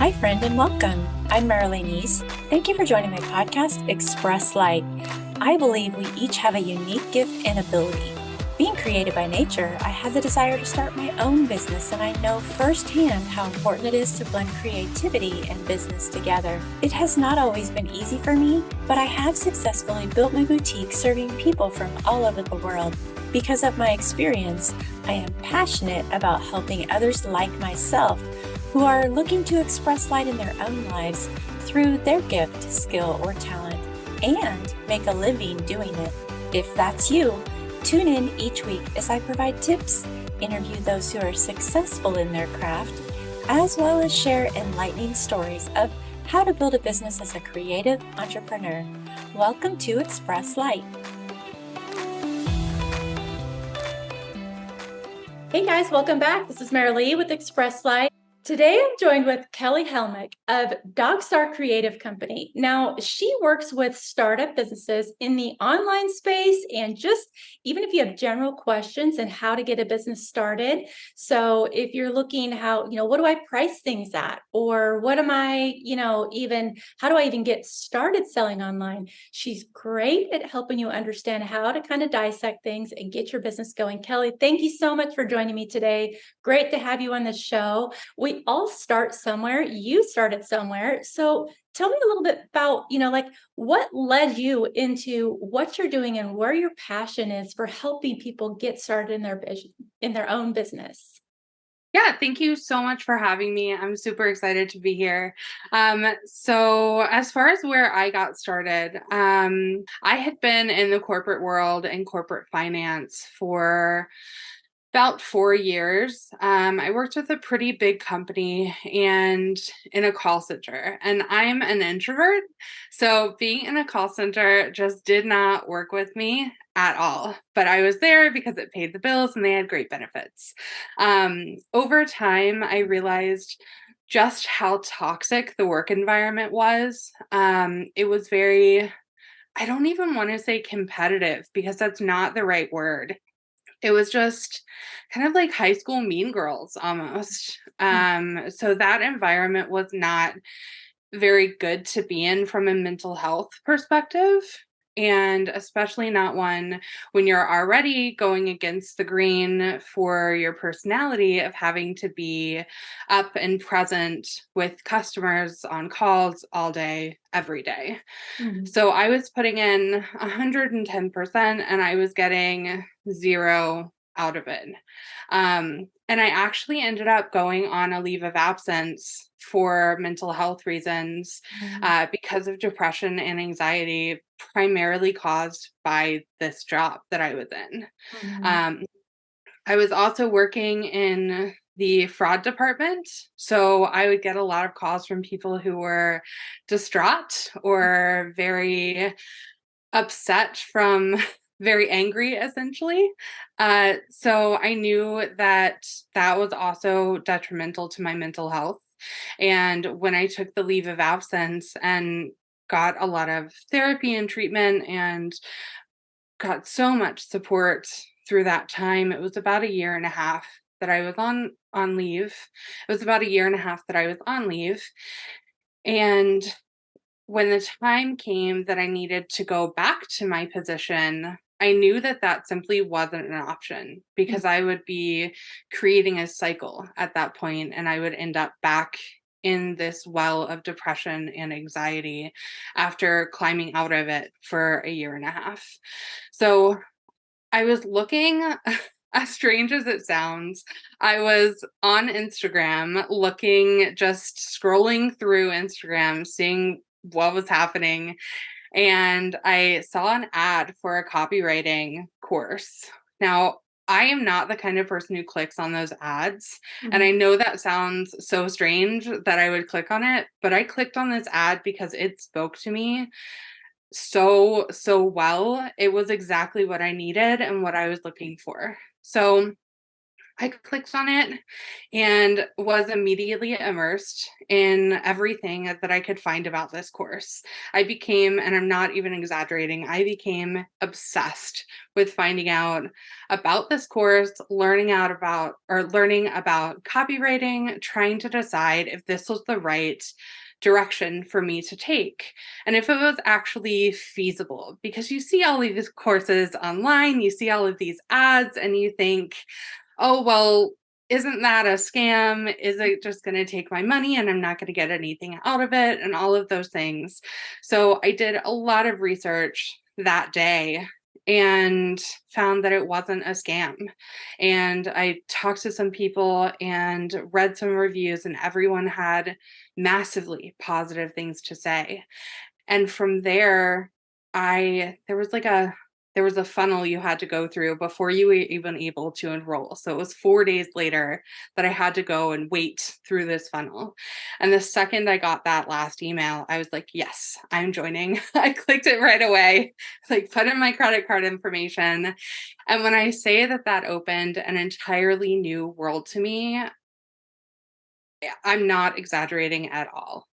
Hi, friend, and welcome. I'm Marilyn East. Thank you for joining my podcast, Express Light. I believe we each have a unique gift and ability. Being created by nature, I have the desire to start my own business, and I know firsthand how important it is to blend creativity and business together. It has not always been easy for me, but I have successfully built my boutique serving people from all over the world. Because of my experience, I am passionate about helping others like myself who are looking to express light in their own lives through their gift, skill, or talent, and make a living doing it. If that's you, tune in each week as I provide tips, interview those who are successful in their craft, as well as share enlightening stories of how to build a business as a creative entrepreneur. Welcome to Express Light. Hey guys, welcome back. This is Marilee with Express Light. Today, I'm joined with Kelly Helmick of Dogstar Creative Company. Now, she works with startup businesses in the online space and just even if you have general questions and how to get a business started. So if you're looking what do I price things at? Or what am I, how do I even get started selling online? She's great at helping you understand how to kind of dissect things and get your business going. Kelly, thank you so much for joining me today. Great to have you on the show. We all start somewhere. You started somewhere. So tell me a little bit about, what led you into what you're doing and where your passion is for helping people get started in their own business. Yeah, thank you so much for having me. I'm super excited to be here. So as far as where I got started, I had been in the corporate world and corporate finance for about 4 years. I worked with a pretty big company and in a call center, and I'm an introvert. So being in a call center just did not work with me at all. But I was there because it paid the bills and they had great benefits. Over time, I realized just how toxic the work environment was. It was very, I don't even want to say competitive because that's not the right word. It was just kind of like high school mean girls almost. So that environment was not very good to be in from a mental health perspective. And especially not one when you're already going against the grain for your personality of having to be up and present with customers on calls all day, every day. Mhm. So I was putting in 110% and I was getting zero out of it. And I actually ended up going on a leave of absence for mental health reasons because of depression and anxiety, primarily caused by this job that I was in. Mhm. Um, I was also working in the fraud department. So I would get a lot of calls from people who were distraught or very upset from very angry, essentially. So I knew that that was also detrimental to my mental health. And when I took the leave of absence and got a lot of therapy and treatment and got so much support through that time, it was about a year and a half that I was on leave. It was about a year and a half that I was on leave. And when the time came that I needed to go back to my position, I knew that that simply wasn't an option because I would be creating a cycle at that point and I would end up back in this well of depression and anxiety after climbing out of it for a year and a half. So I was looking, as strange as it sounds, I was on Instagram looking, just scrolling through Instagram, seeing what was happening. And I saw an ad for a copywriting course. Now, I am not the kind of person who clicks on those ads. And Mhm. I know that sounds so strange that I would click on it, but I clicked on this ad because it spoke to me so well. It was exactly what I needed and what I was looking for. So I clicked on it and was immediately immersed in everything that I could find about this course. I became, and I'm not even exaggerating, I became obsessed with finding out about this course, learning about copywriting, trying to decide if this was the right direction for me to take and if it was actually feasible, because you see all of these courses online, you see all of these ads, and you think, oh, well, isn't that a scam? Is it just going to take my money and I'm not going to get anything out of it? And all of those things. So I did a lot of research that day and found that it wasn't a scam. And I talked to some people and read some reviews, and everyone had massively positive things to say. And from there, I there was a funnel you had to go through before you were even able to enroll. So it was 4 days later that I had to go and wait through this funnel. And the second I got that last email, I was like, yes, I'm joining. I clicked it right away, like put in my credit card information. And when I say that that opened an entirely new world to me, I'm not exaggerating at all.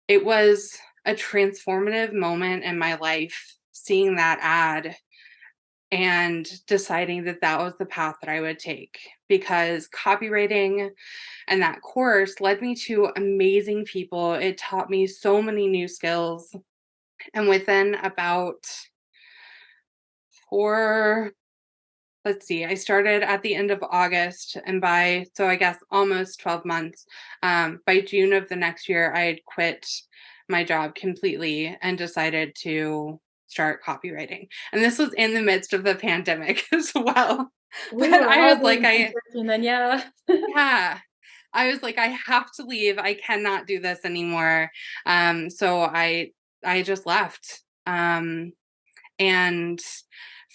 It was a transformative moment in my life seeing that ad and deciding that that was the path that I would take, because copywriting and that course led me to amazing people. It taught me so many new skills. And within about four, let's see, I started at the end of August, and so I guess almost 12 months, by June of the next year, I had quit my job completely and decided to start copywriting. And this was in the midst of the pandemic as well. We But were I all was like, doing some searching then, yeah. yeah, I was like, I have to leave. I cannot do this anymore. So I just left. And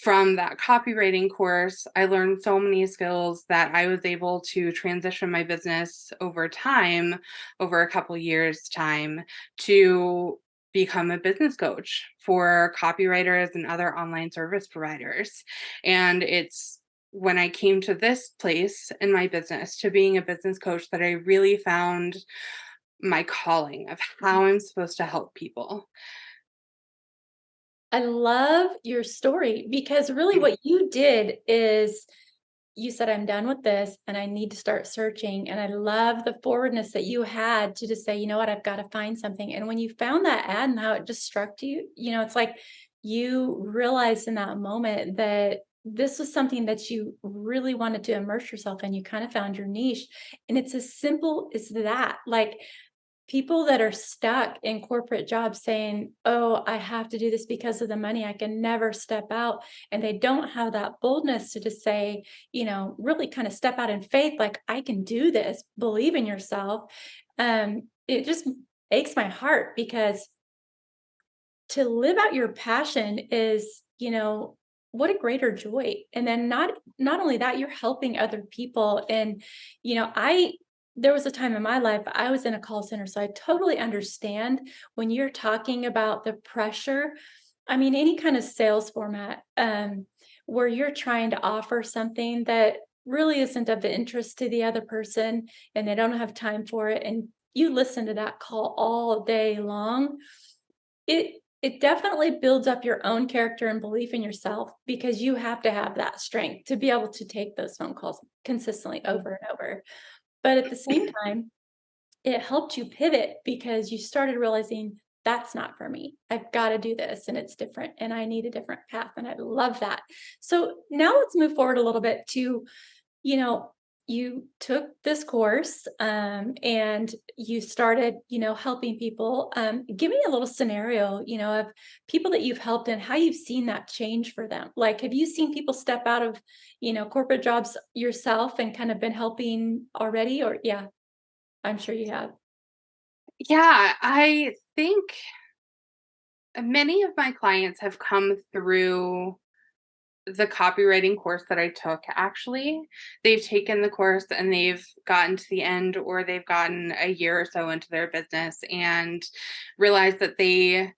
from that copywriting course, I learned so many skills that I was able to transition my business over time, over a couple years' time, to become a business coach for copywriters and other online service providers. And it's when I came to this place in my business to being a business coach that I really found my calling of how I'm supposed to help people. I love your story because really what you did is you said, I'm done with this and I need to start searching. And I love the forwardness that you had to just say, you know what, I've got to find something. And when you found that ad and how it just struck you, it's like you realized in that moment that this was something that you really wanted to immerse yourself in. You kind of found your niche. And it's as simple as that. Like, people that are stuck in corporate jobs saying, oh, I have to do this because of the money, I can never step out. And they don't have that boldness to just say, really kind of step out in faith, like, I can do this, believe in yourself. It just aches my heart because to live out your passion is, what a greater joy. And then not only that, you're helping other people. And, I there was a time in my life I was in a call center, so I totally understand when you're talking about the pressure. I mean, any kind of sales format, where you're trying to offer something that really isn't of interest to the other person and they don't have time for it, and you listen to that call all day long. It definitely builds up your own character and belief in yourself, because you have to have that strength to be able to take those phone calls consistently over and over. But at the same time, it helped you pivot because you started realizing that's not for me. I've got to do this and it's different and I need a different path. And I love that. So now let's move forward a little bit to, you know, you took this course, and you started, helping people. Give me a little scenario, of people that you've helped and how you've seen that change for them. Like, have you seen people step out of, corporate jobs yourself and kind of been helping already? Or, yeah, I'm sure you have. Yeah, I think many of my clients have come through the copywriting course that I took. Actually, they've taken the course and they've gotten to the end, or they've gotten a year or so into their business and realized that they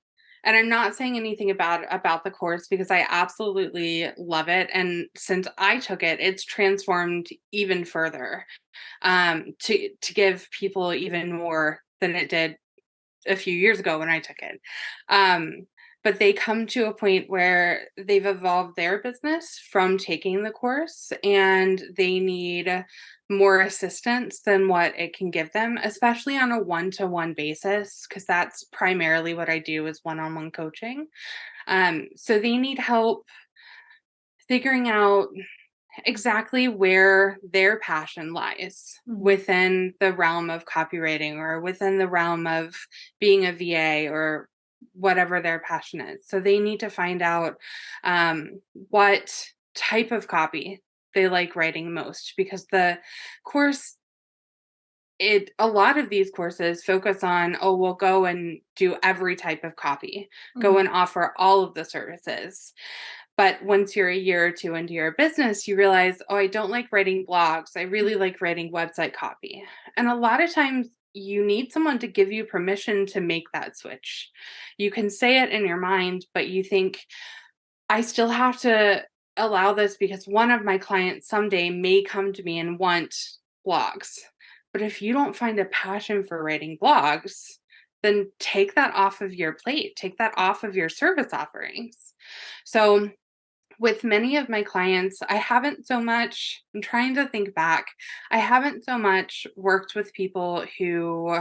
And I'm not saying anything about the course because I absolutely love it. And since I took it, it's transformed even further, to give people even more than it did a few years ago when I took it. Um, but they come to a point where they've evolved their business from taking the course and they need more assistance than what it can give them, especially on a one-to-one basis, because that's primarily what I do is one-on-one coaching. So they need help figuring out exactly where their passion lies Mhm. within the realm of copywriting or within the realm of being a VA or whatever their passion is. So they need to find out what type of copy they like writing most because the course it a lot of these courses focus on, oh, we'll go and do every type of copy, go Mhm. and offer all of the services. But once you're a year or two into your business, you realize, oh, I don't like writing blogs. I really like writing website copy. And a lot of times you need someone to give you permission to make that switch. You can say it in your mind, but you think, I still have to allow this because one of my clients someday may come to me and want blogs. But if you don't find a passion for writing blogs, then take that off of your plate, take that off of your service offerings. So, with many of my clients, I haven't so much, I'm trying to think back, I haven't so much worked with people who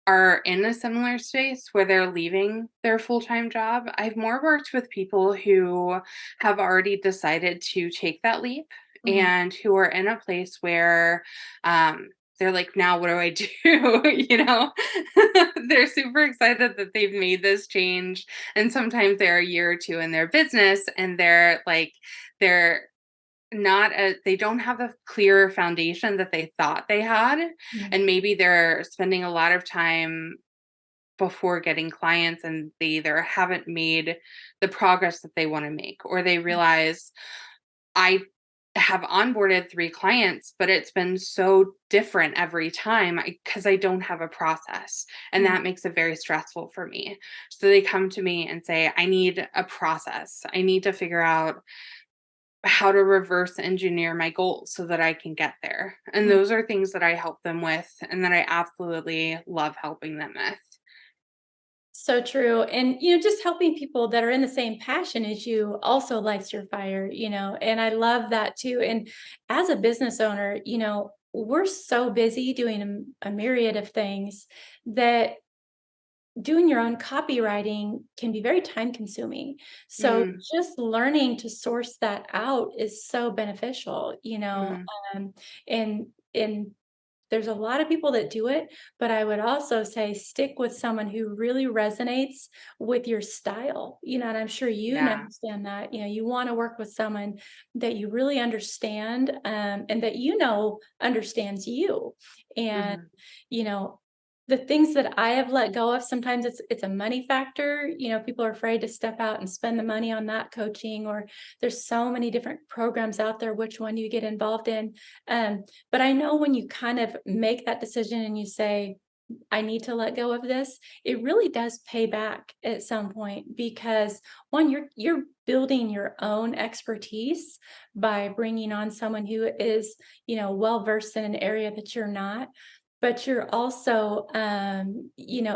are in a similar space where they're leaving their full-time job. I've more worked with people who have already decided to take that leap Mhm. and who are in a place where they're like, now what do I do? They're super excited that they've made this change. And sometimes they're a year or two in their business and they're not a they don't have a clear foundation that they thought they had, Mhm. and maybe they're spending a lot of time before getting clients and they either haven't made the progress that they want to make or they realize I have onboarded 3 clients but it's been so different every time because I don't have a process and Mhm. that makes it very stressful for me. So they come to me and say I need a process. I need to figure out how to reverse engineer my goals so that I can get there. And Mhm. those are things that I help them with and that I absolutely love helping them with. So true. And, just helping people that are in the same passion as you also lights your fire, and I love that too. And as a business owner, we're so busy doing a myriad of things that doing your own copywriting can be very time consuming. So Mm, just learning to source that out is so beneficial, mhm, um, and there's a lot of people that do it, but I would also say stick with someone who really resonates with your style, and I'm sure you yeah, understand that, you want to work with someone that you really understand, and that understands you. And, mhm, you know, the things that I have let go of, sometimes it's a money factor. People are afraid to step out and spend the money on that coaching, or there's so many different programs out there. Which one do you get involved in? But I know when you kind of make that decision and you say, I need to let go of this, it really does pay back at some point because one, you're building your own expertise by bringing on someone who is, well versed in an area that you're not. But you're also,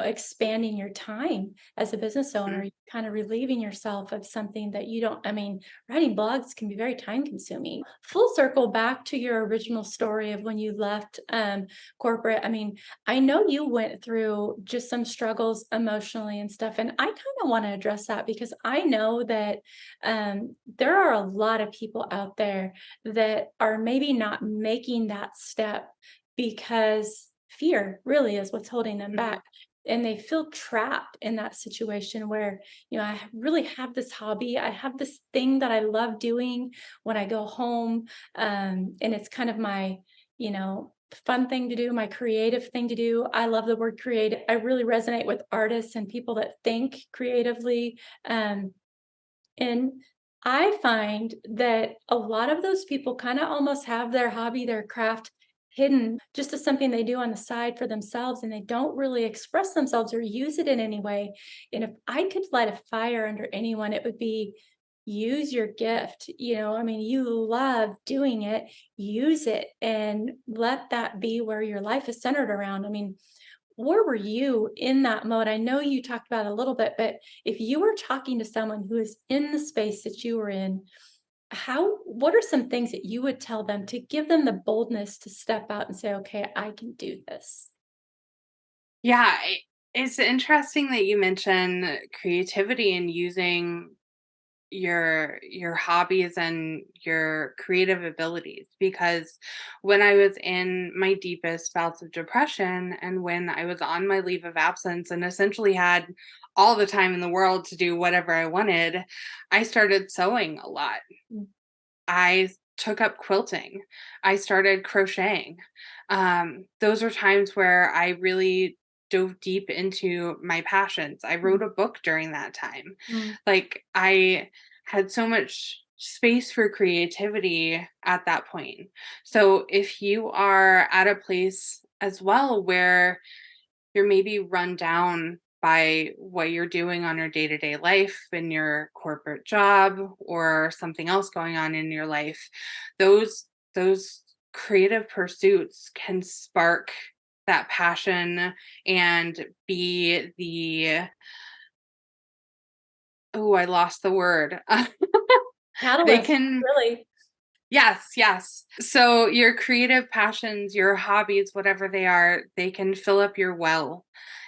expanding your time as a business owner. mhm, You're kind of relieving yourself of something that you don't. I mean, writing blogs can be very time consuming. Full circle back to your original story of when you left corporate. I mean, I know you went through just some struggles emotionally and stuff, and I kind of want to address that because I know that there are a lot of people out there that are maybe not making that step because fear really is what's holding them mhm, back. And they feel trapped in that situation where, I really have this hobby. I have this thing that I love doing when I go home. And it's kind of my, fun thing to do, my creative thing to do. I love the word creative. I really resonate with artists and people that think creatively. And I find that a lot of those people kind of almost have their hobby, their craft hidden just as something they do on the side for themselves, and they don't really express themselves or use it in any way. And if I could light a fire under anyone, it would be use your gift. I mean, you love doing it, use it, and let that be where your life is centered around. I mean, where were you in that mode? I know you talked about it a little bit, but if you were talking to someone who is in the space that you were in, what are some things that you would tell them to give them the boldness to step out and say, okay, I can do this? Yeah, it's interesting that you mention creativity and using your hobbies and your creative abilities, because when I was in my deepest bouts of depression and when I was on my leave of absence and essentially had all the time in the world to do whatever I wanted, I started sewing a lot. Mm. I took up quilting. I started crocheting. Those are times where I really dove deep into my passions. I wrote Mm. a book during that time. Mm. Like, I had so much space for creativity at that point. So if you are at a place as well where you're maybe run down by what you're doing on your day-to-day life in your corporate job or something else going on in your life, those creative pursuits can spark that passion and be the, oh, I lost the word. They Catalyst, can, really. yes, yes. So your creative passions, your hobbies, whatever they are, they can fill up your well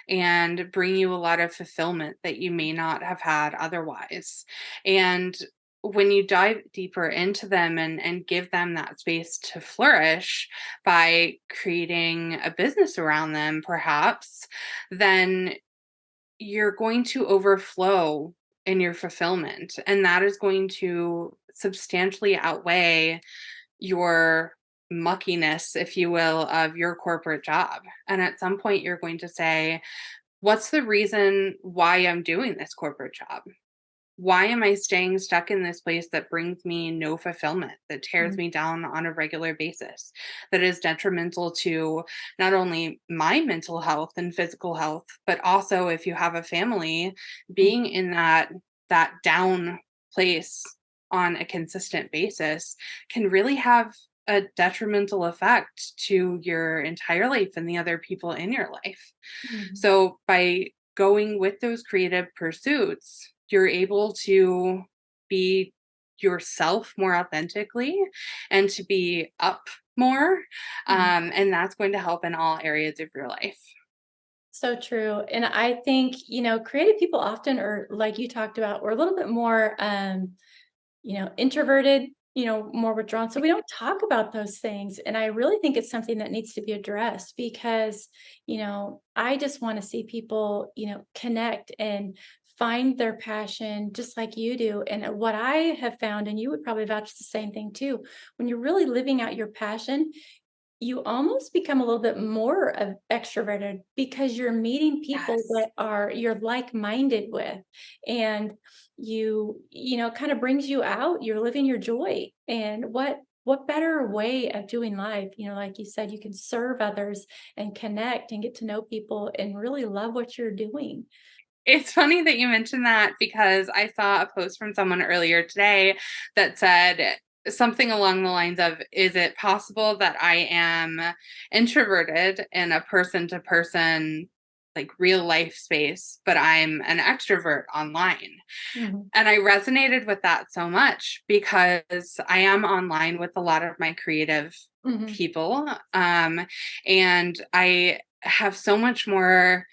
and bring you a lot of fulfillment that you may not have had otherwise. And when you dive deeper into them and give them that space to flourish by creating a business around them, perhaps, then you're going to overflow in your fulfillment. And that is going to substantially outweigh your muckiness, if you will, of your corporate job. And at some point, you're going to say, what's the reason why I'm doing this corporate job? Why am I staying stuck in this place that brings me no fulfillment, that tears Mm. me down on a regular basis, that is detrimental to not only my mental health and physical health, but also if you have a family, Mm. being in that down place on a consistent basis can really have a detrimental effect to your entire life and the other people in your life. Mhm. So by going with those creative pursuits, you're able to be yourself more authentically and to be up more. Mhm. And that's going to help in all areas of your life. So true. And I think, creative people often are, like you talked about, we're a little bit more introverted, more withdrawn. So we don't talk about those things. And I really think it's something that needs to be addressed because, I just want to see people, connect and find their passion just like you do. And what I have found, and you would probably vouch the same thing too, when you're really living out your passion, you almost become a little bit more of extroverted because you're meeting people Yes. that are you're like-minded with, and kind of brings you out. You're living your joy. And what better way of doing life? Like you said, you can serve others and connect and get to know people and really love what you're doing. It's funny that you mentioned that because I saw a post from someone earlier today that said something along the lines of, is it possible that I am introverted in a person to person, like real life space, but I'm an extrovert online? Mhm. And I resonated with that so much because I am online with a lot of my creative Mhm. people. And I have so much more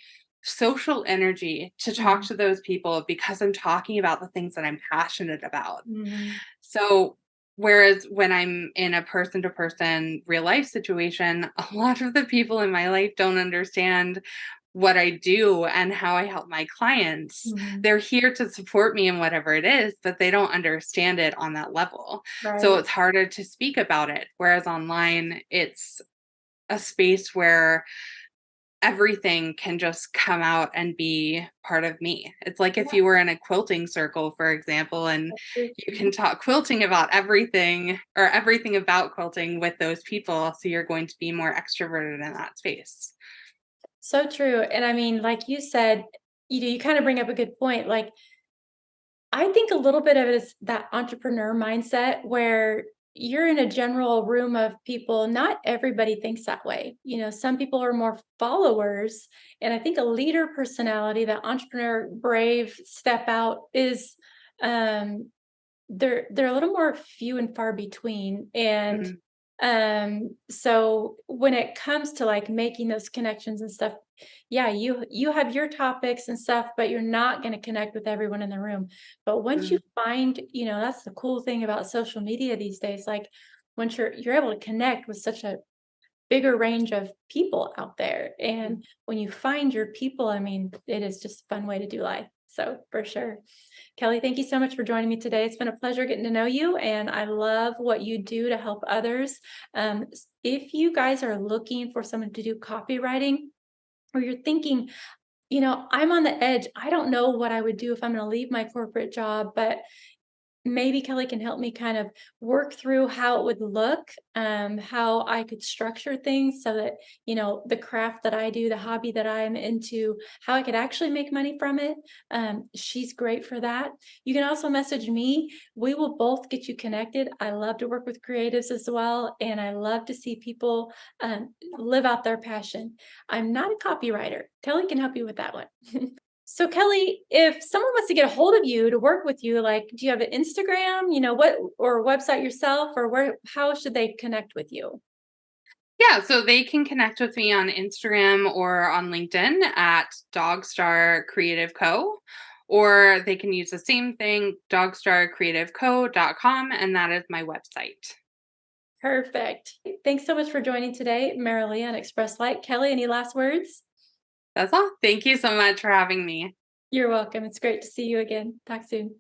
social energy to talk Mhm. to those people because I'm talking about the things that I'm passionate about. Mhm. So, whereas when I'm in a person to person real life situation, a lot of the people in my life don't understand what I do and how I help my clients. Mhm. They're here to support me in whatever it is, but they don't understand it on that level. So Right. it's harder to speak about it. Whereas online, it's a space where everything can just come out and be part of me. It's like if Yeah, you were in a quilting circle, for example, and that's true. you can talk quilting about everything or everything about quilting with those people. So you're going to be more extroverted in that space. So true. And I mean, like you said, you kind of bring up a good point. Like, I think a little bit of it is that entrepreneur mindset where you're in a general room of people. Not everybody thinks that way. Some people are more followers. And I think a leader personality, that entrepreneur, brave, step out is um they're a little more few and far between. And Mhm. so when it comes to like making those connections and stuff, yeah, you have your topics and stuff, but you're not going to connect with everyone in the room. But once you Mhm. find, that's the cool thing about social media these days. Like, once you're able to connect with such a bigger range of people out there, Mhm. and when you find your people, I mean, it is just a fun way to do life. So for sure. Kelly, thank you so much for joining me today. It's been a pleasure getting to know you, and I love what you do to help others. If you guys are looking for someone to do copywriting, or you're thinking, I'm on the edge, I don't know what I would do if I'm going to leave my corporate job, but maybe Kelly can help me kind of work through how it would look, how I could structure things so that, the craft that I do, the hobby that I'm into, how I could actually make money from it. She's great for that. You can also message me. We will both get you connected. I love to work with creatives as well, and I love to see people live out their passion. I'm not a copywriter. Kelly can help you with that one. So Kelly, if someone wants to get a hold of you to work with you, like, do you have an Instagram, what, or a website yourself, or how should they connect with you? Yeah, so they can connect with me on Instagram or on LinkedIn at Dogstar Creative Co. Or they can use the same thing, dogstarcreativeco.com, and that is my website. Perfect. Thanks so much for joining today, Marilee on Express Light. Kelly, any last words? That's all. Thank you so much for having me. You're welcome. It's great to see you again. Talk soon.